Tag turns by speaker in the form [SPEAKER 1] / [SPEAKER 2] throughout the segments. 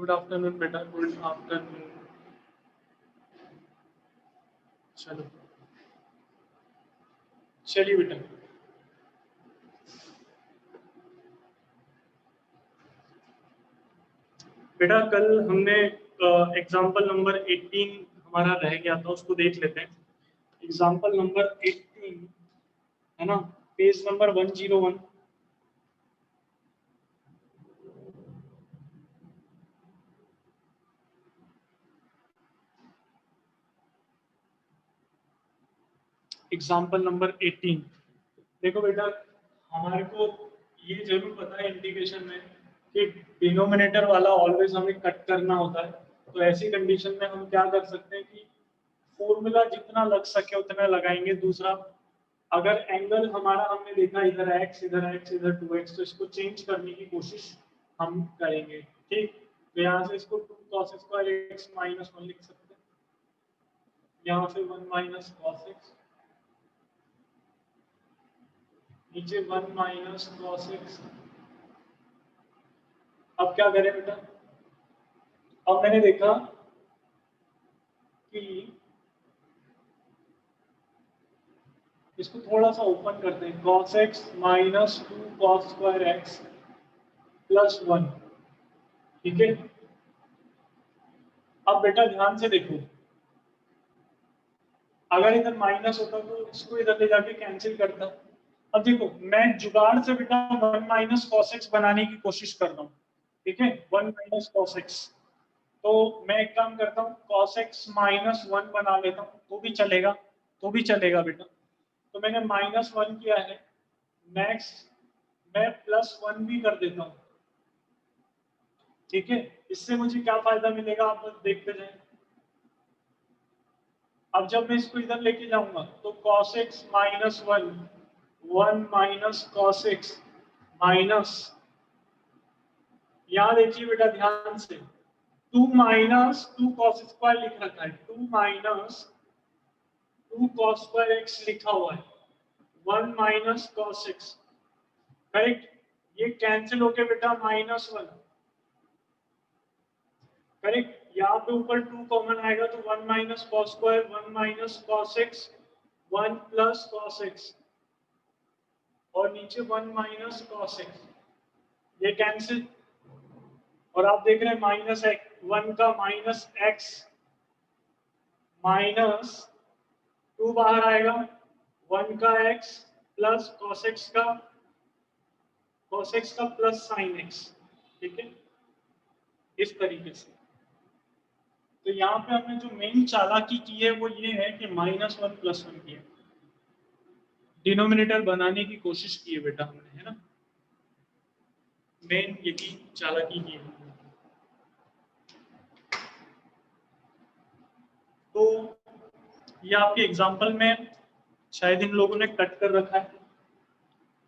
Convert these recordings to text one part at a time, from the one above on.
[SPEAKER 1] Good afternoon बेटा, good afternoon. चलो चलिए बेटा, बेटा कल हमने एग्जाम्पल नंबर 18 हमारा रह गया था, उसको देख लेते हैं। एग्जाम्पल नंबर 18 है ना, पेज नंबर 101। एग्जाम्पल नंबर 18 देखो बेटा, हमारे को ये जरूर पता है इंटीग्रेशन में कि डिनोमिनेटर वाला ऑलवेज हमें कट करना होता है। तो ऐसी कंडीशन में हम क्या कर सकते हैं कि फॉर्मूला जितना लग सके उतना लगाएंगे। दूसरा, अगर एंगल हमारा हमने देखा इधर x इधर 2x, तो इसको चेंज करने की कोशिश हम करेंगे। ठीक, तो यहाँ से इसको 2 cos स्क्वायर x माइनस 1 लिख सकते हैं, यहाँ से 1 माइनस कॉस एक्स, नीचे 1 माइनस कॉस एक्स। अब क्या करें बेटा, अब मैंने देखा कि इसको थोड़ा सा ओपन करते हैं, cos x minus 2 cos square x plus 1। ठीक है, अब बेटा ध्यान से देखो, अगर इधर माइनस होता तो इसको इधर ले जाके कैंसिल करता। अब देखो, मैं जुगाड़ से बेटा 1 माइनस कॉस एक्स बनाने की कोशिश कर रहा हूँ। ठीक है, 1 माइनस कॉस एक्स, तो मैं एक काम करता हूँ, cos x माइनस 1 बना लेता हूँ, तो भी चलेगा, तो भी चलेगा बेटा। तो मैंने माइनस 1 किया है, नेक्स्ट मैं प्लस 1 भी कर देता हूँ। ठीक है, इससे मुझे क्या फायदा मिलेगा आप बस देखते जाएं। अब जब मैं इसको इधर लेके जाऊंगा तो cos x minus 1, 1 minus cos x minus, यहाँ देखिए बेटा ध्यान से, 2 माइनस 2 cos स्क्वायर लिख रखा है, 2 माइनस 2 cos स्क्वायर एक्स लिखा हुआ है, 1 माइनस कॉस एक्स। करेक्ट, ये कैंसिल होके बेटा माइनस 1। करेक्ट, यहाँ पे ऊपर 2 कॉमन आएगा तो 1 minus cos square, 1 minus cos x, 1 plus cos x, और नीचे 1 माइनस कॉस एक्स, ये कैंसिल। और आप देख रहे हैं माइनस एक्स, 1 का माइनस एक्स माइनस 2 बाहर आएगा, 1 का एक्स प्लस कॉस एक्स का, कॉस एक्स का प्लस साइन एक्स। ठीक है, इस तरीके से। तो यहाँ पे हमने जो मेन चालाकी की है वो ये है कि माइनस 1 प्लस 1 किया, डिनोमिनेटर बनाने की कोशिश की है बेटा हमने, है ना, मेन यही चालाकी की है। तो ये आपके एग्जाम्पल में शायद इन लोगों ने कट कर रखा है,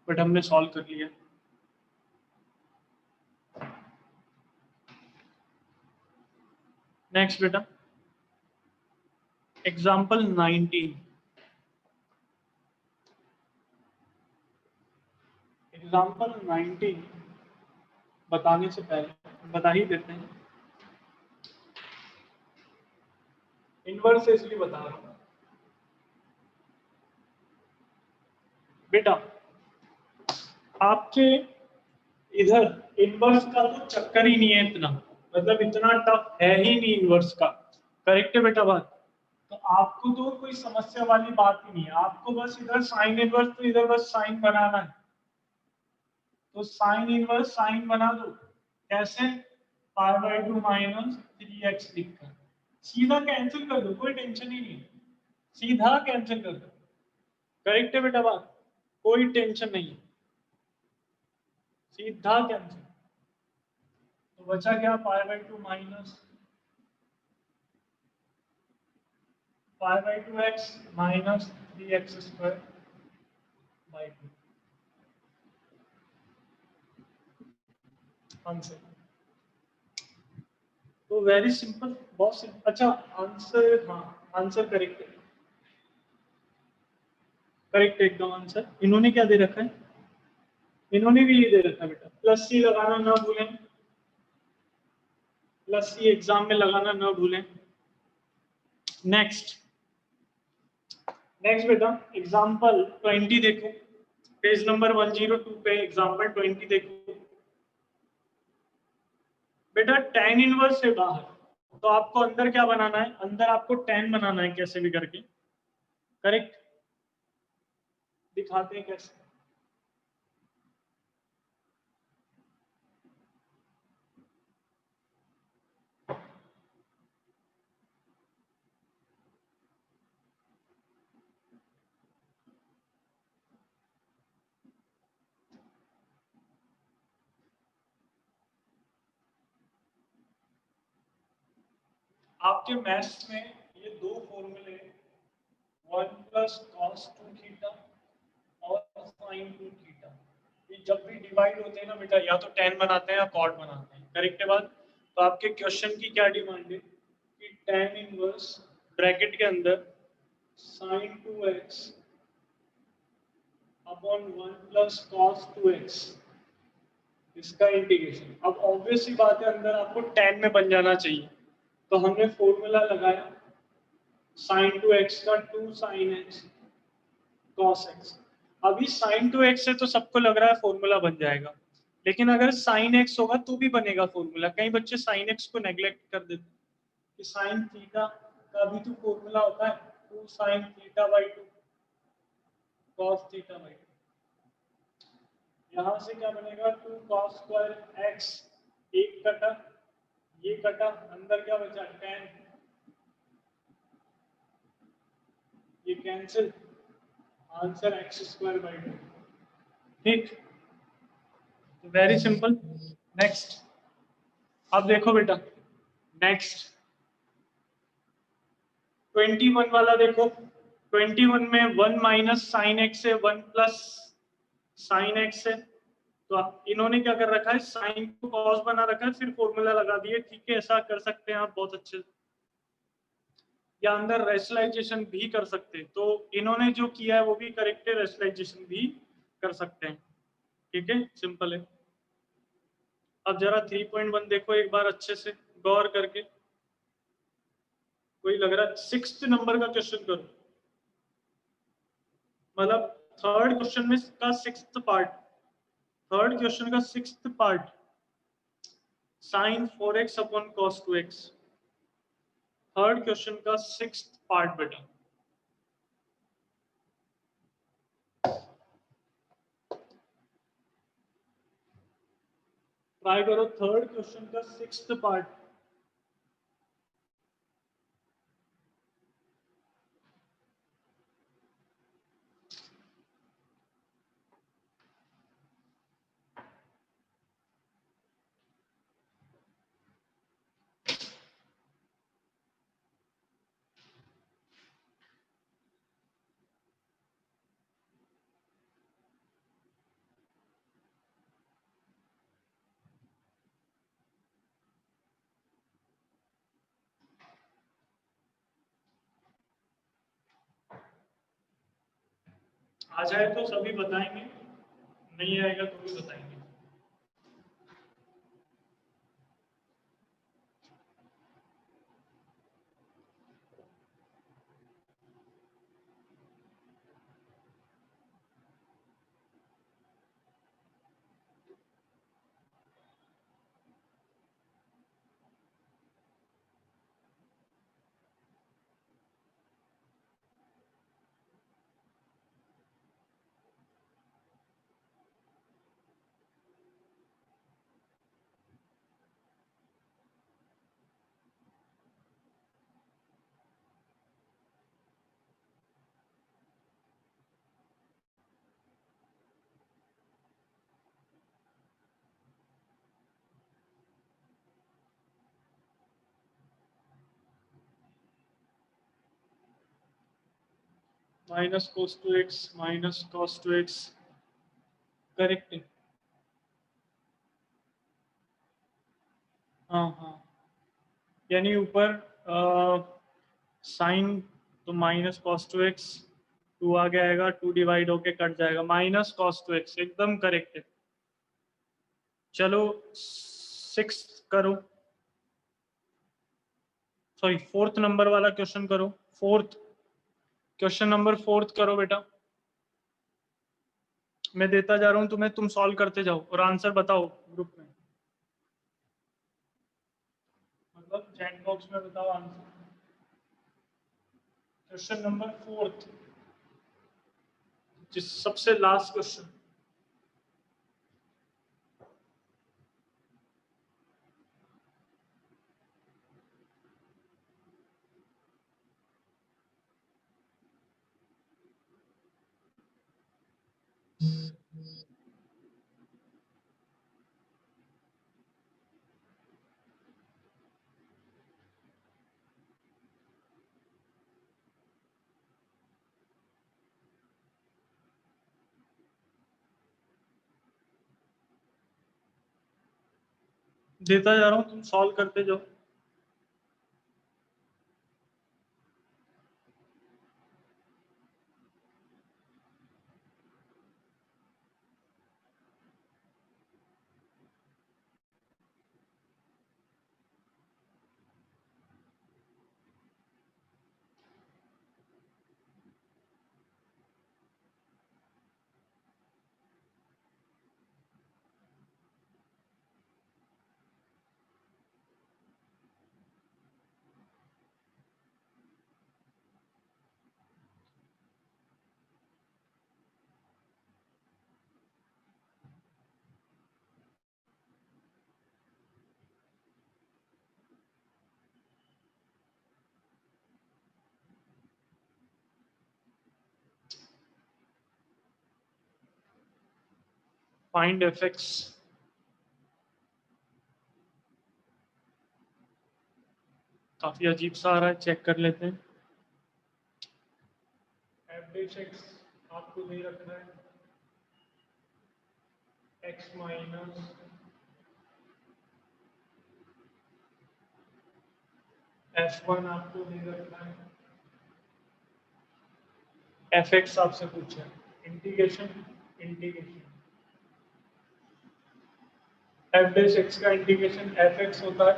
[SPEAKER 1] बट हमने सॉल्व कर लिया। नेक्स्ट बेटा, एग्जाम्पल 19। एग्जाम्पल 19 बताने से पहले बता ही देते हैं, इनवर्स इसलिए बता रहा हूं बेटा, आपके इधर इनवर्स का तो चक्कर ही नहीं है इतना, मतलब इतना टफ है ही नहीं इनवर्स का। करेक्ट है बेटा बात, तो आपको तो कोई समस्या वाली बात ही नहीं है, आपको बस इधर साइन इनवर्स, तो इधर बस साइन बनाना है, तो साइन इनवर्स साइन बना दो। कैसे, π/2 माइनस 3x लिखकर सीधा कैंसिल कर दो, कोई टेंशन ही नहीं, सीधा कैंसिल कर दो। करेक्ट है बेटा बात, कोई टेंशन नहीं है, सीधा कैंसिल। तो बचा क्या, π/2 minus π/2x minus 3x square by 2 answer. तो वेरी सिंपल, बहुत सिंपल। अच्छा आंसर, हाँ आंसर करेक्ट है, करेक्ट एकदम आंसर। इन्होंने क्या दे रखा है, इन्होंने भी ये दे रखा है बेटा, प्लस सी लगाना ना भूलें। प्लस ये एग्जाम में लगाना ना भूलें। नेक्स्ट बेटा एग्जाम्पल 20 देखो, पेज नंबर 102 पे एग्जाम्पल 20 देखो। बेटा tan इनवर्स से बाहर, तो आपको अंदर क्या बनाना है, अंदर आपको tan बनाना है कैसे भी करके, करेक्ट। दिखाते हैं कैसे। आपके मैथ्स में ये दो फॉर्मूले, 1 प्लस कॉस 2 थीटा और साइन 2 थीटा, ये जब भी डिवाइड होते हैं ना बेटा, या तो tan बनाते हैं या cot बनाते हैं, करेक्ट है बात। तो आपके क्वेश्चन की क्या डिमांड है कि tan इनवर्स ब्रैकेट के अंदर sin 2x upon 1 plus cos 2x, इसका इंटीग्रेशन। अब ऑब्वियस सी बात है, अंदर आपको tan में बन जाना चाहिए, तो हमने फॉर्मूला लगाया sin 2x का 2 sin x cos x। अभी sin 2x से तो सबको लग रहा है फॉर्मूला बन जाएगा, लेकिन अगर sin x होगा तो भी बनेगा फॉर्मूला। कई बच्चे sin x को नेग्लेक्ट कर देते हैं कि sin थीटा का भी तो फॉर्मूला होता है 2 sin theta by 2 cos theta by 2। यहाँ से क्या बनेगा 2 cos स्क्वायर x, एक कटा, ये कटा, अंदर क्या बचा tan, ये cancel, answer x square by 2। ठीक, वेरी सिंपल। नेक्स्ट, अब देखो बेटा नेक्स्ट 21 वाला देखो। 21 में 1 माइनस साइन एक्स है, 1 प्लस साइन एक्स है, तो इन्होंने क्या कर रखा है, साइन को कॉस बना रखा है, फिर फॉर्मूला लगा दिए। ठीक है, ऐसा कर सकते हैं आप बहुत अच्छे, या अंदर रेशनलाइजेशन भी कर सकते हैं। तो इन्होंने जो किया है वो भी करेक्ट है, रेशनलाइजेशन भी कर सकते हैं। ठीक है, सिंपल है। अब जरा 3.1 देखो एक बार अच्छे से गौर करके, कोई लग रहा है 6th नंबर का क्वेश्चन करो, मतलब थर्ड क्वेश्चन में का 6th पार्ट, थर्ड क्वेश्चन का 6th part, sine 4x upon cos 2x, third question का 6th पार्ट बेटा। ट्राई करो थर्ड क्वेश्चन का 6th पार्ट। आ जाए तो सभी बताएंगे, नहीं आएगा तो भी बताएंगे। Minus cos 2x minus cos 2x correct है। हाँ हाँ, यानी ऊपर साइन तो माइनस cos 2x, 2 आगे आएगा, 2 डिवाइड होके कट जाएगा, माइनस cos 2x एकदम करेक्ट है। चलो 6 करो, सॉरी फोर्थ नंबर वाला क्वेश्चन करो, फोर्थ क्वेश्चन नंबर फोर्थ करो बेटा। मैं देता जा रहा हूं तुम्हें, तुम सॉल्व करते जाओ और आंसर बताओ ग्रुप में, मतलब चैट बॉक्स में बताओ आंसर। क्वेश्चन नंबर फोर्थ, जिस सबसे लास्ट क्वेश्चन। देता जा रहा हूं, तुम सॉल्व करते जाओ। फाइंड एफ एक्स, काफी अजीब सा आ रहा है, चेक कर लेते हैं। एफ डेश एक्स आपको दे रखना है एक्स माइनस एफ वन, आपको दे रखना है एफ एक्स, आपसे पूछा है integration, integration f dash x का इंटीग्रेशन एफ एक्स होता है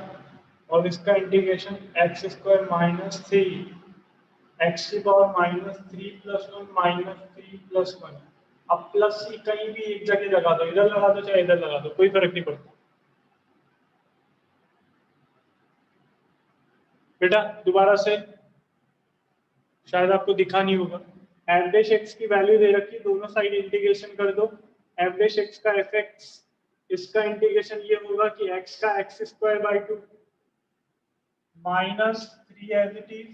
[SPEAKER 1] और इसका integration x square minus three x की power minus three plus one minus three plus one. अब प्लस सी कहीं भी एक जगह लगा दो, इधर लगा दो चाहे इधर लगा दो, कोई फर्क नहीं पड़ता। बेटा दोबारा से, शायद आपको दिखा नहीं होगा, एफ डैश एक्स की वैल्यू दे रखी, दोनों साइड इंटीग्रेशन कर दो। एफ डैश एक्स का एफ एक्स, इसका इंटीग्रेशन ये होगा कि एक्स का x square by two minus three as it is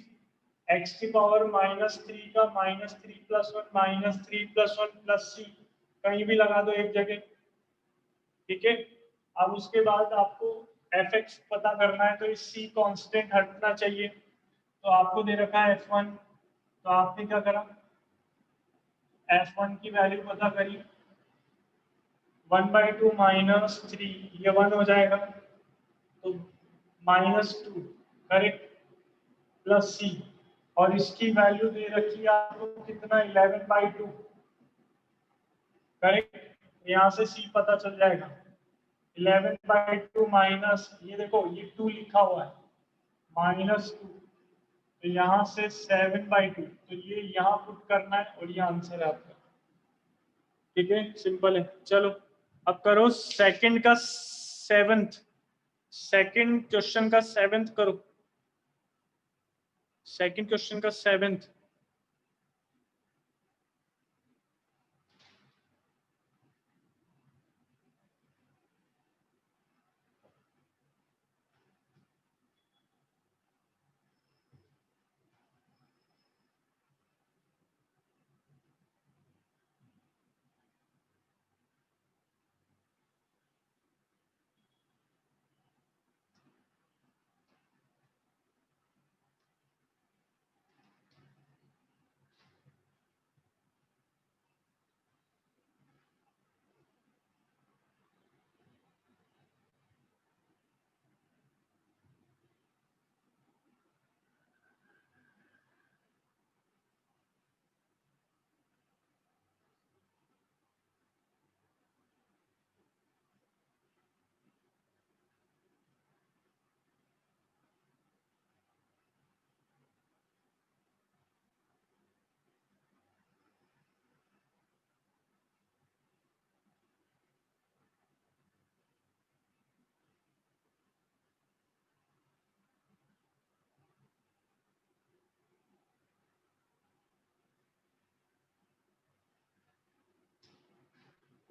[SPEAKER 1] x की पावर माइनस थ्री का minus three plus one minus three plus one plus c, कहीं भी लगा दो एक जगह, ठीक है। अब उसके बाद आपको एफ एक्स पता करना है, तो इस सी कांस्टेंट हटना चाहिए, तो आपको दे रखा है एफ वन, तो आपने क्या करा, एफ वन की वैल्यू पता करी, one by two minus three, ये वन हो जाएगा तो माइनस टू, करेक्ट, प्लस सी, और इसकी वैल्यू दे रखी है आपको कितना, 11/2, करेक्ट। यहाँ से सी पता चल जाएगा, 11/2 माइनस, ये देखो ये टू लिखा हुआ है, माइनस टू, तो यहाँ से 7/2, तो ये यहाँ पुट करना है और ये आंसर है आपका, ठीक है, सिंपल है। चलो अब करो सेकंड का सेवेंथ, सेकंड क्वेश्चन का सेवेंथ करो, सेकंड क्वेश्चन का सेवेंथ।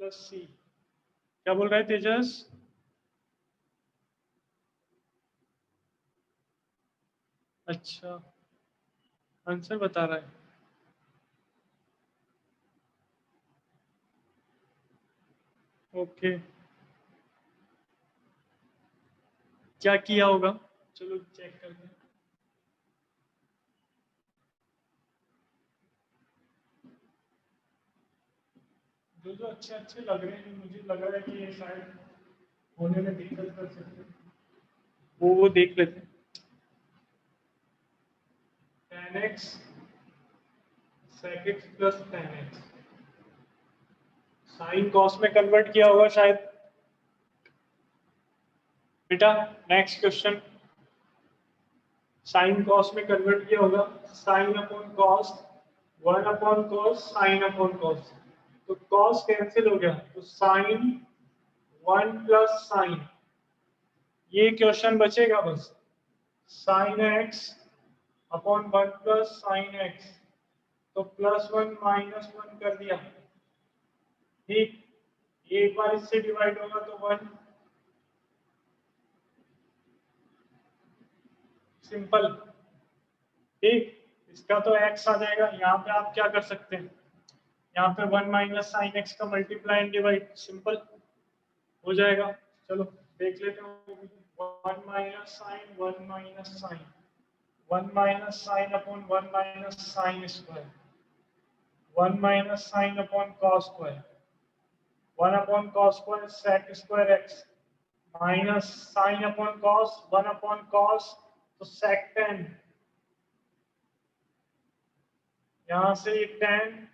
[SPEAKER 1] Plus c. क्या बोल रहा है तेजस? अच्छा, आंसर बता रहा है। ओके, क्या किया होगा? चलो चेक करते हैं। जो जो अच्छे अच्छे लग रहे हैं, मुझे लग रहा है कि ये शायद होने में दिक्कत कर सकते हैं, वो देख लेते हैं। tan x sec x plus tan x sine cos में कन्वर्ट किया होगा शायद। बेटा नेक्स्ट क्वेश्चन, साइन कॉस में कन्वर्ट किया होगा। Sign upon cos, 1 upon cos, sign upon cos, तो कॉस कैंसिल हो गया, तो साइन 1 प्लस साइन, ये क्वेश्चन बचेगा बस। Sine x upon 1 plus sine x, तो +1 -1 कर दिया। ठीक, ये एक बार इससे डिवाइड होगा तो 1, सिंपल। ठीक, इसका तो x आ जाएगा। यहाँ पे आप क्या कर सकते हैं, यहाँ पे 1 माइनस साइन एक्स का मल्टीप्लाई एंड डिवाइड, सिंपल हो जाएगा। चलो देख लेते हैं। 1 minus sine, 1 minus sine, 1 minus sine upon 1 minus sine square, 1 minus sine upon cos square, 1 upon cos square sec square x, minus sine upon cos, 1 upon cos, तो sec ten, यहां से ये टेन,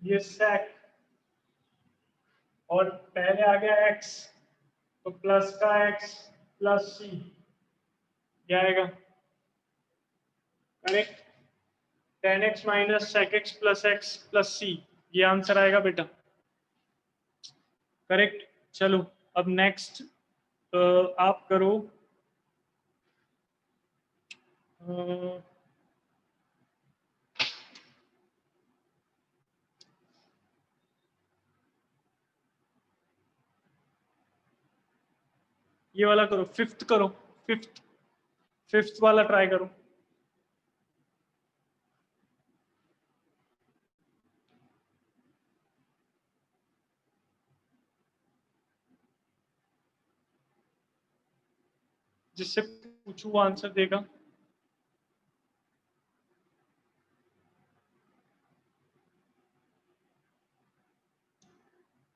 [SPEAKER 1] ये सेक, और पहले आ गया एक्स, तो plus का एक्स प्लस सी, क्या आएगा? Correct, tan x minus sec x plus c, ये आंसर आएगा बेटा। करेक्ट। चलो अब नेक्स्ट आप करो। अ, ये वाला करो, फिफ्थ करो, फिफ्थ, फिफ्थ वाला ट्राई करो। जिससे पूछू वो आंसर देगा।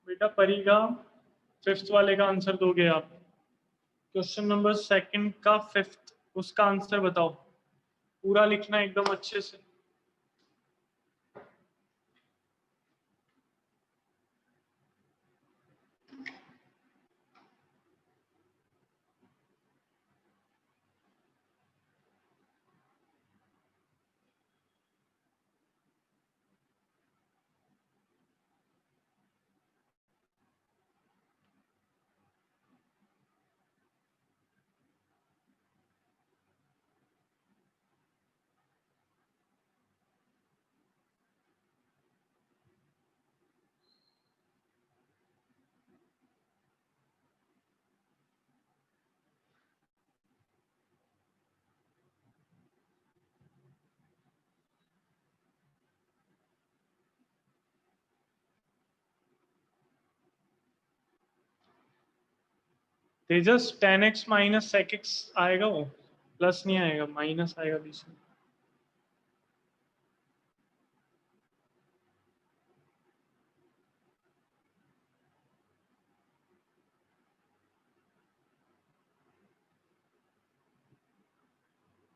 [SPEAKER 1] बेटा परीगा, फिफ्थ वाले का आंसर दोगे आप। क्वेश्चन नंबर सेकंड का फिफ्थ, उसका आंसर बताओ। पूरा लिखना एकदम अच्छे से। Tejas tan x minus sec x आएगा, वो प्लस नहीं आएगा, माइनस आएगा बीच में।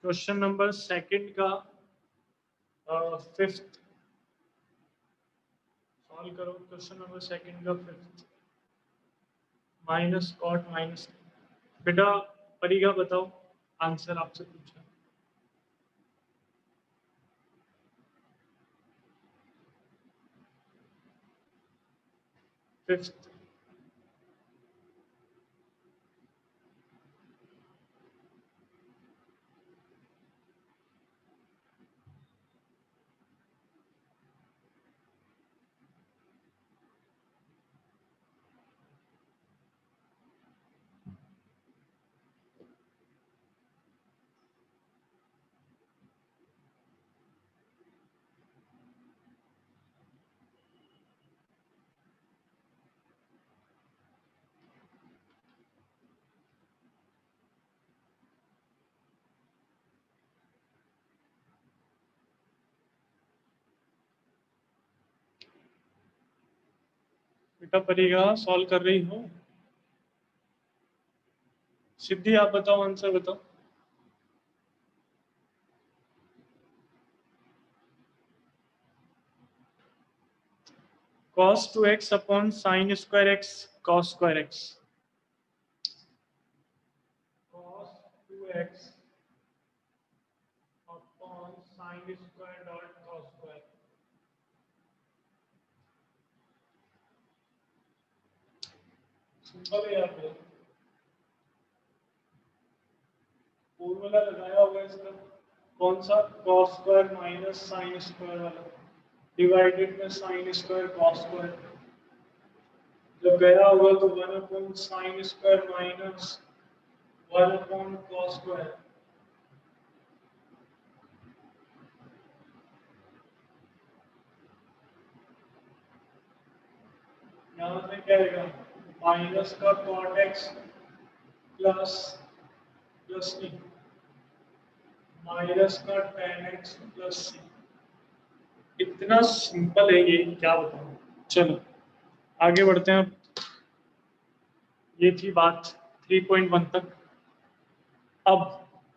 [SPEAKER 1] क्वेश्चन नंबर सेकंड का फिफ्थ सॉल्व करो। क्वेश्चन नंबर सेकंड का फिफ्थ, माइनस कॉट माइनस, बेटा परीगा बताओ, आंसर आपसे पूछा। फिफ्थ, बेटा परिगा सॉल्व कर रही हो? सिद्धि आप बताओ, आंसर बताओ। cos 2x upon sin square x cos square x। cos 2x upon sin square dot cos square. Simple है यार, फॉर्मूला लगाया होगा इसका। कौन सा? cos square minus sin square वाला डिवाइडेड में sin स्क्वायर cos स्क्वायर। जब गया होगा तो 1 upon sin square minus 1 upon cos square. यहाँ से क्या आएगा? माइनस का cot x प्लस प्लस नहीं, माइनस का tan x प्लस सी। इतना सिंपल है ये, क्या बताऊं। चलो आगे बढ़ते हैं। ये थी बात 3.1 तक। अब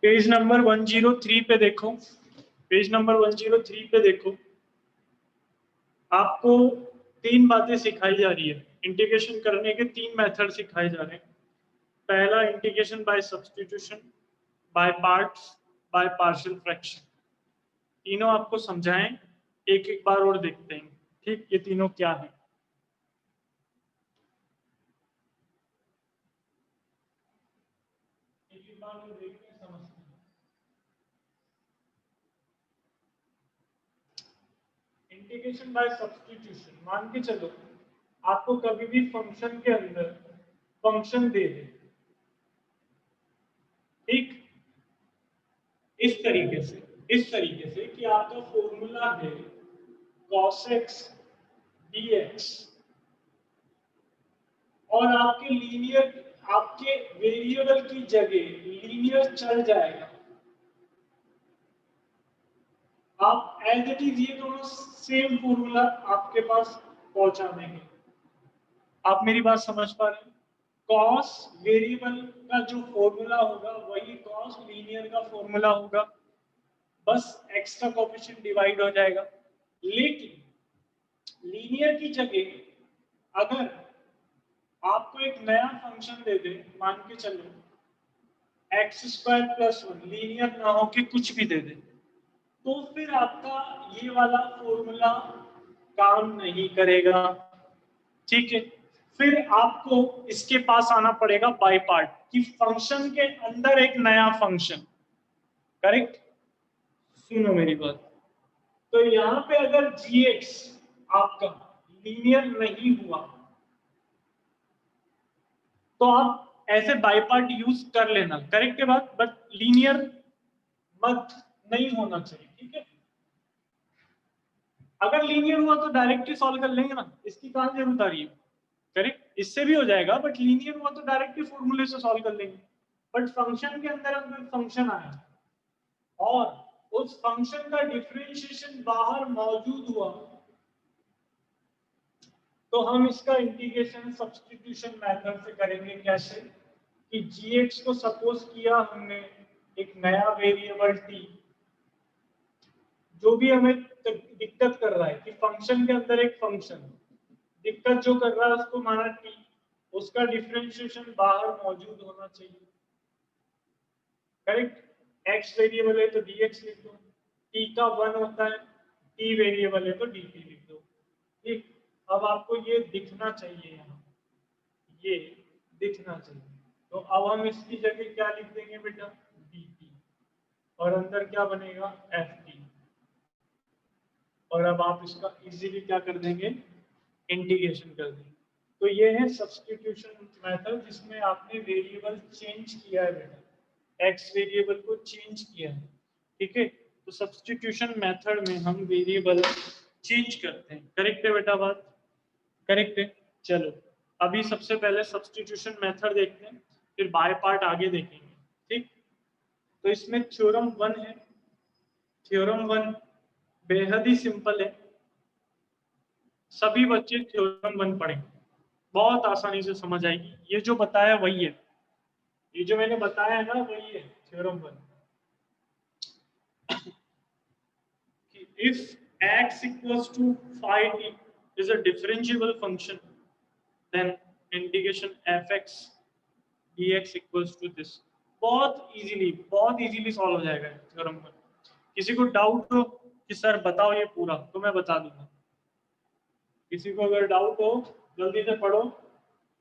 [SPEAKER 1] पेज नंबर 103 पे देखो, पेज नंबर 103 पे देखो। आपको तीन बातें सिखाई जा रही है। इंटीग्रेशन करने के तीन मेथड सिखाए जा रहे हैं। पहला integration by substitution, by parts, by partial fraction. तीनों आपको समझाएं, एक एक बार और देखते हैं। ठीक, ये तीनों क्या है? एक एक बार और देखते हैं, समझते हैं। इंटीग्रेशन बाय सब्स्टिट्यूशन, मान के चलो आपको कभी भी फंक्शन के अंदर फंक्शन दे दे, ठीक, इस तरीके से कि आपका फॉर्मूला है cos x dx और आपके लीनियर, आपके वेरिएबल की जगह लीनियर चल जाएगा। आप एज इट इज ये दोनों सेम फॉर्मूला आपके पास पहुंचा देंगे। आप मेरी बात समझ पा रहे हैं? कॉस वेरिएबल का जो फॉर्मूला होगा वही कॉस लीनियर का फॉर्मूला होगा, बस x का कोएफिशिएंट डिवाइड हो जाएगा। लेकिन लीनियर की जगह अगर आपको एक नया फंक्शन दे दे, मान के चलो एक्स स्क्वायर प्लस 1, लीनियर ना हो के कुछ भी दे दे, तो फिर आपका ये वाला फॉर्मूला काम नहीं करेगा। ठीक है, फिर आपको इसके पास आना पड़ेगा बाय पार्ट, कि फंक्शन के अंदर एक नया फंक्शन। करेक्ट? सुनो मेरी बात। तो यहां पे अगर gx आपका लीनियर नहीं हुआ तो आप ऐसे बाय पार्ट यूज कर लेना, करेक्ट है बात, बट लीनियर मत नहीं होना चाहिए। ठीक है, अगर लीनियर हुआ तो डायरेक्ट ही सॉल्व कर लेंगे ना, इसकी कहां जरूरत आ रही है। करेक्ट, इससे भी हो जाएगा, बट लीनियर हुआ तो डायरेक्ट ही फॉर्मूले से सॉल्व कर लेंगे। बट फंक्शन के अंदर अगर फंक्शन आया और उस फंक्शन का डिफरेंशिएशन बाहर मौजूद हुआ तो हम इसका इंटीग्रेशन सब्स्टिट्यूशन मेथड से करेंगे। कैसे? कि gx को सपोज किया हमने एक नया वेरिएबल t, जो भी हमें दिक्कत कर रहा है कि फंक्शन के अंदर एक फंक्शन दिक्कत जो कर रहा है उसको माना t, उसका डिफरेंशिएशन बाहर मौजूद होना चाहिए। करेक्ट? x वेरिएबल है तो dx लिख दो, t का 1 होता है, t वेरिएबल है तो dt लिख दो। ठीक, अब आपको ये दिखना चाहिए, यहाँ ये दिखना चाहिए। तो अब हम इसकी जगह क्या लिख देंगे बेटा? dt, और अंदर क्या बनेगा? ft। और अब आप इसका इजीली क्या कर देंगे? इंटीग्रेशन कर देंगे। तो ये है सब्स्टिट्यूशन मेथड, जिसमें आपने वेरिएबल चेंज किया है बेटा, एक्स वेरिएबल को चेंज किया है। ठीक है, तो सब्स्टिट्यूशन मेथड में हम वेरिएबल चेंज करते हैं। करेक्ट है बेटा बात? करेक्ट है। चलो अभी सबसे पहले सब्स्टिट्यूशन मेथड देखते हैं, फिर बाय पार्ट आगे देखेंगे। ठीक, तो इसमें थ्योरम 1 है। थ्योरम 1 बेहद ही सिंपल है, सभी बच्चे थ्योरम 1 पढ़ेंगे। बहुत आसानी से समझ आएगी। ये जो बताया वही है, ये जो मैंने बताया है ना वही है theorem 1। If x equals to phi t is a differentiable function, then integration fx dx equals to this। बहुत इजीली सॉल्व हो जाएगा थ्योरम पर। किसी को डाउट हो कि सर बताओ ये पूरा, तो मैं बता दूंगा। किसी को अगर डाउट हो जल्दी से पढ़ो,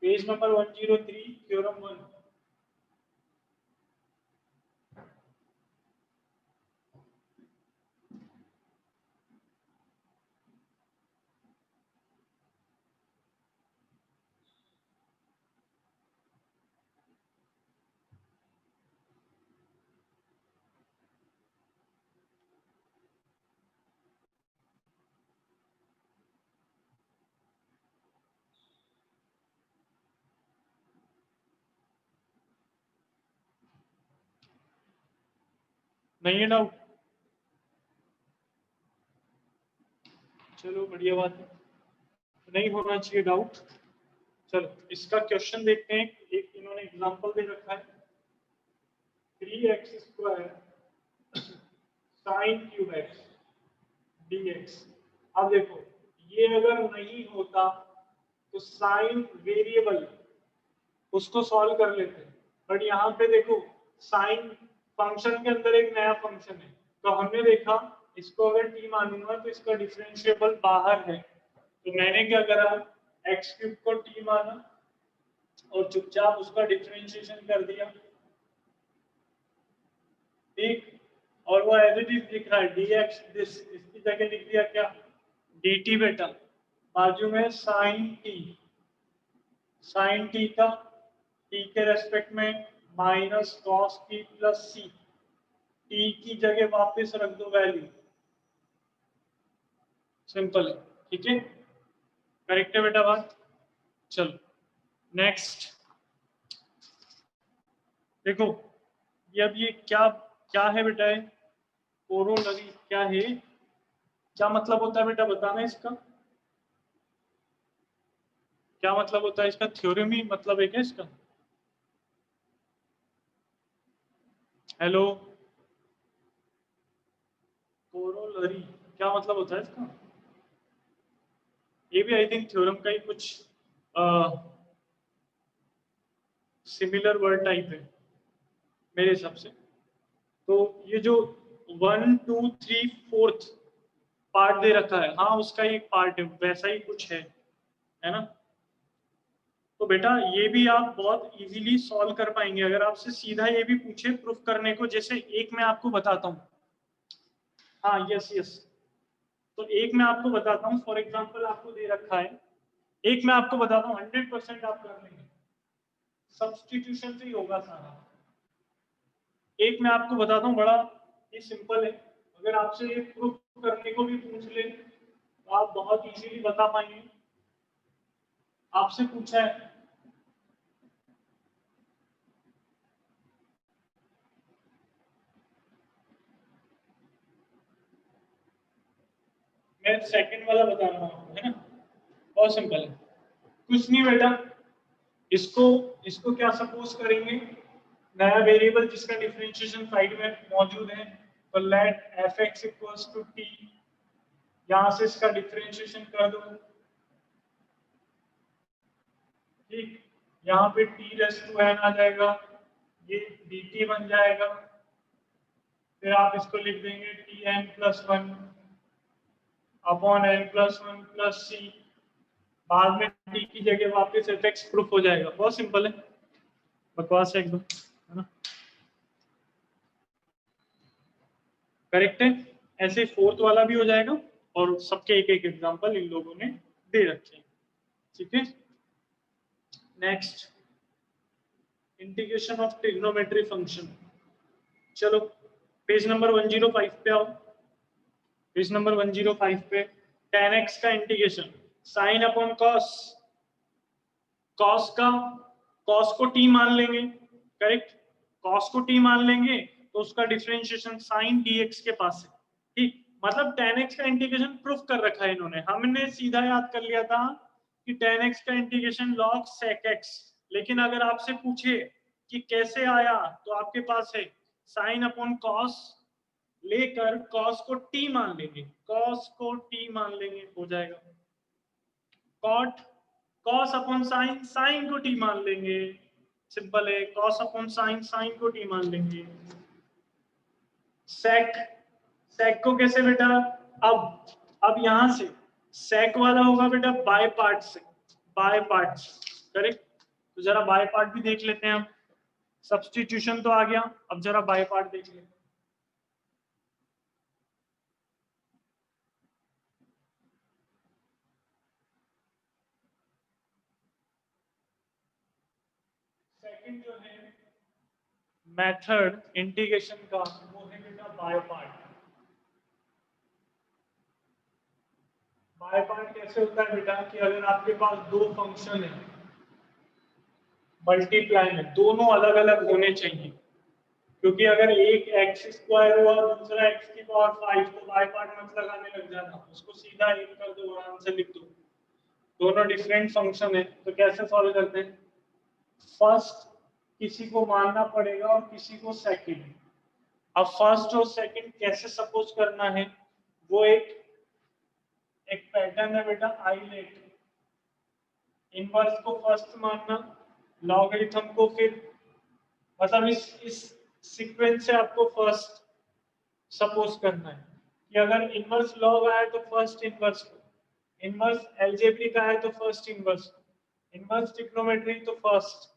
[SPEAKER 1] पेज नंबर 103 थ्योरम 1। नहीं है डाउट? चलो बढ़िया बात है, नहीं होना चाहिए डाउट। चलो इसका क्वेश्चन देखते हैं। एक इन्होंने एग्जांपल दे रखा है, 3x² sin cube x dx। अब देखो ये अगर नहीं होता तो साइन वेरिएबल उसको सॉल्व कर लेते हैं, बट यहाँ पे देखो साइन फंक्शन के अंदर एक नया फंक्शन है, तो हमने देखा इसको अगर t मानूंगा तो इसका डिफरेंशिएबल बाहर है, तो मैंने क्या करा, x³ को t माना और चुपचाप उसका डिफरेंशिएशन कर दिया, ठीक। और वो एज इट इज लिख रहा है dx दिस, इसकी जगह लिख दिया क्या, dt बेटा, बाजू में sin t का t के रेस्पेक्ट में minus cos t plus c, t की जगह वापस रख दो वैल्यू, सिंपल है, ठीक है, करेक्ट है बेटा बात। चलो नेक्स्ट देखो, ये अब ये क्या क्या है बेटा, है कोरोलरी, क्या है, क्या मतलब होता है बेटा बताना इसका, क्या मतलब होता है इसका, थ्योरम ही मतलब है क्या इसका? हेलो, कोरोलरी क्या मतलब होता है इसका? ये भी आई थिंक थ्योरम का ही कुछ सिमिलर वर्ड टाइप है मेरे हिसाब से। तो ये जो 1 2 3 4 पार्ट दे रखा है, हाँ उसका एक पार्ट है, वैसा ही कुछ है ना। तो बेटा ये भी आप बहुत इजीली सॉल्व कर पाएंगे अगर आपसे सीधा ये भी पूछे प्रूफ करने को। जैसे एक मैं आपको बताता हूँ, हाँ यस यस, तो एक मैं आपको बताता हूँ, फॉर एग्जांपल आपको दे रखा है, एक मैं आपको बताता हूँ 100% आप कर लेंगे, सब्स्टिट्यूशन से ही होगा सारा। एक मैं आपको बताता हूँ, बड़ा ही सिंपल है, अगर आपसे ये प्रूफ करने को भी पूछ ले तो आप बहुत इजीली बता पाएंगे। आपसे पूछा है मैं सेकंड वाला बता रहा हूँ, है ना, बहुत सिंपल है, कुछ नहीं बेटा, इसको इसको क्या सपोज करेंगे, नया वेरिएबल जिसका डिफरेंशिएशन साइड में मौजूद है, तो let fx equals to t, यहां से इसका डिफरेंशिएशन कर दो, ठीक, यहाँ पे t⁻n आ जाएगा, ये dt बन जाएगा, फिर आप इसको लिख देंगे tn+1 upon n+1 plus c, बाद में t की जगह वापस fx प्रूफ हो जाएगा, बहुत सिंपल है, बकवास है एकदम, है ना, करेक्ट है। ऐसे फोर्थ वाला भी हो जाएगा, और सबके एक एक एग्जांपल इन लोगों ने दे रखे हैं, ठीक है। Next, integration of trigonometry function. चलो पेज नंबर 105 पे आओ, पेज नंबर 105 पे tan x का integration sign upon cos, cos को t मान लेंगे, करेक्ट, कॉस को t मान लेंगे तो उसका डिफरेंशिएशन साइन dx के पास है, ठीक, मतलब tan x का इंटीग्रेशन प्रूफ कर रखा है इन्होंने, हमने सीधा याद कर लिया था कि tan x का इंटीग्रेशन log sec x, लेकिन अगर आपसे पूछे कि कैसे आया तो आपके पास है sin अपॉन cos लेकर cos को t मान लेंगे, cos को t मान लेंगे, हो जाएगा cot cos upon sin, sin को t मान लेंगे, सिंपल है, cos अपॉन sin, sin को t मान लेंगे। sec sec को कैसे बेटा, अब यहां से sec वाला होगा बेटा बाय पार्ट से, बाय पार्ट, करेक्ट। तो जरा बाय पार्ट भी देख लेते हैं हम, सब्स्टिट्यूशन तो आ गया, अब जरा बाय पार्ट देख लेते हैं। सेकंड जो है मेथड इंटीग्रेशन का वो है बेटा बाय पार्ट। बाय पार्ट कैसे होता है बेटा कि अगर आपके पास दो फंक्शन है मल्टीप्लाई में, दोनों अलग अलग होने चाहिए, क्योंकि अगर एक एक्स स्क्वायर हुआ दूसरा एक्स की पावर 5 तो बाय पार्ट मत लगाने लग जाना, उसको सीधा एक कर दो, आंसर लिख दो। दोनों डिफरेंट फंक्शन है तो कैसे सॉल्व करते हैं, फर्स्ट किसी को मानना पड़ेगा और किसी को सेकंड। अब फर्स्ट और सेकंड कैसे सपोज करना है, वो एक पैटर्न है बेटा, आइलेट। इनवर्स को फर्स्ट मानना, लॉगरिथम को फिर, मतलब इस सीक्वेंस से आपको फर्स्ट सपोज करना है कि अगर इनवर्स लॉग आया तो फर्स्ट इनवर्स को, इनवर्स एल्जेब्रिक आया तो फर्स्ट इनवर्स को, इनवर्स ट्रिग्नोमेट्री तो फर्स्ट,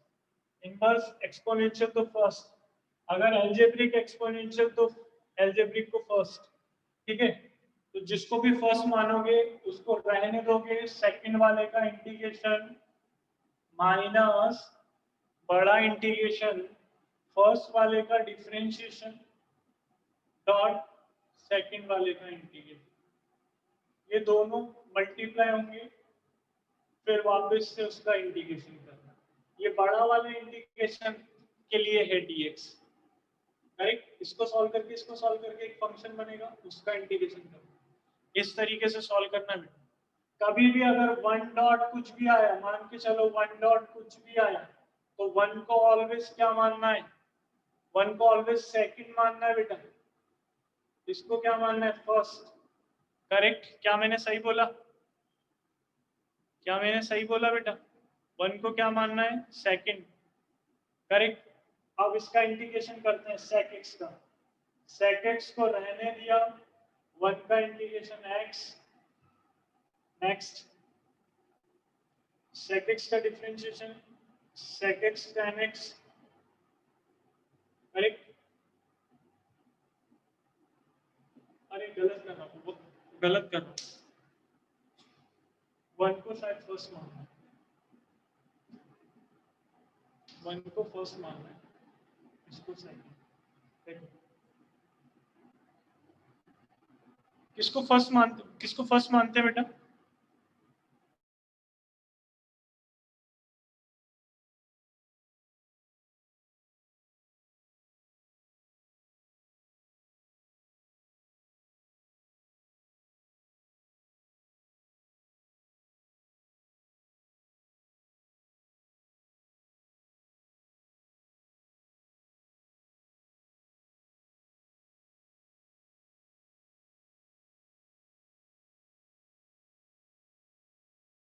[SPEAKER 1] इनवर्स एक्सपोनेंशियल तो फर्स्ट, अगर एल्जेब्रिक एक्सपोनेंशियल तो एल्जेब्रिक को फर्स्ट, ठीक है। तो जिसको भी फर्स्ट मानोगे उसको रहने दोगे, सेकंड वाले का इंटीग्रेशन माइनस बड़ा इंटीग्रेशन फर्स्ट वाले का डिफरेंशिएशन डॉट सेकंड वाले का इंटीग्रेशन, ये दोनों मल्टीप्लाई होंगे, फिर वापस से उसका इंटीग्रेशन करना। ये बड़ा वाला इंटीग्रेशन के लिए है dx, राइट। इसको सॉल्व करके इसको सॉल्व करके एक फंक्शन बनेगा, उसका इंटीग्रेशन करना, इस तरीके से सॉल्व करना है। कभी भी अगर वन डॉट कुछ भी आया, मान के चलो वन डॉट कुछ भी आया, तो वन को ऑलवेज क्या मानना है, वन को ऑलवेज सेकंड मानना है बेटा, इसको क्या मानना है, फर्स्ट, करेक्ट। क्या मैंने सही बोला, क्या मैंने सही बोला बेटा, वन को क्या मानना है, सेकंड, करेक्ट। अब इसका इंटीग्रेशन करते हैं sec x का, sec x को रहने दिया, वन का integration x, next sec x का differentiation sec x tan x, correct. अरे गलत कर रहा हूँ, वो गलत कर रहा हूँ, वन को शायद फर्स्ट मानना है, वन को फर्स्ट मानना है, इसको सेकंड। किसको फर्स्ट मानते हैं बेटा,